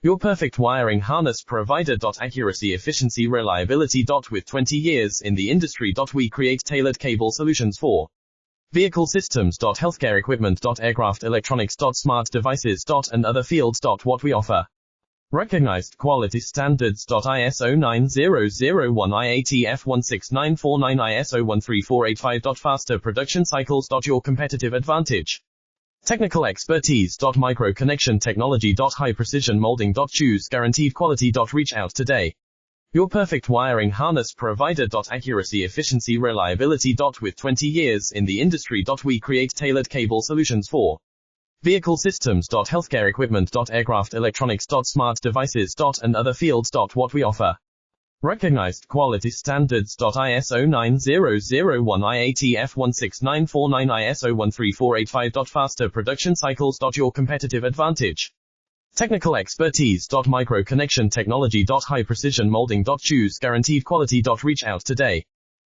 Your perfect wiring harness provider. Accuracy, efficiency, reliability. With 20 years in the industry. We create tailored cable solutions for vehicle systems. Healthcare equipment. Aircraft electronics. Smart devices. And other fields. What we offer. Recognized quality standards. ISO 9001 IATF 16949 ISO 13485. Faster production cycles. Your competitive advantage. Technical expertise. Micro connection technology. High precision molding. Choose guaranteed quality. Reach out today. Your perfect wiring harness provider. Accuracy, efficiency, reliability. With 20 years in the industry. We create tailored cable solutions for vehicle systems. Healthcare equipment. Aircraft electronics. Smart devices. And other fields. What we offer. Recognized quality standards. ISO 9001 IATF 16949 ISO 13485. Faster production cycles. Your competitive advantage. Technical expertise. Micro connection technology. High precision molding. Choose guaranteed quality. Reach out today.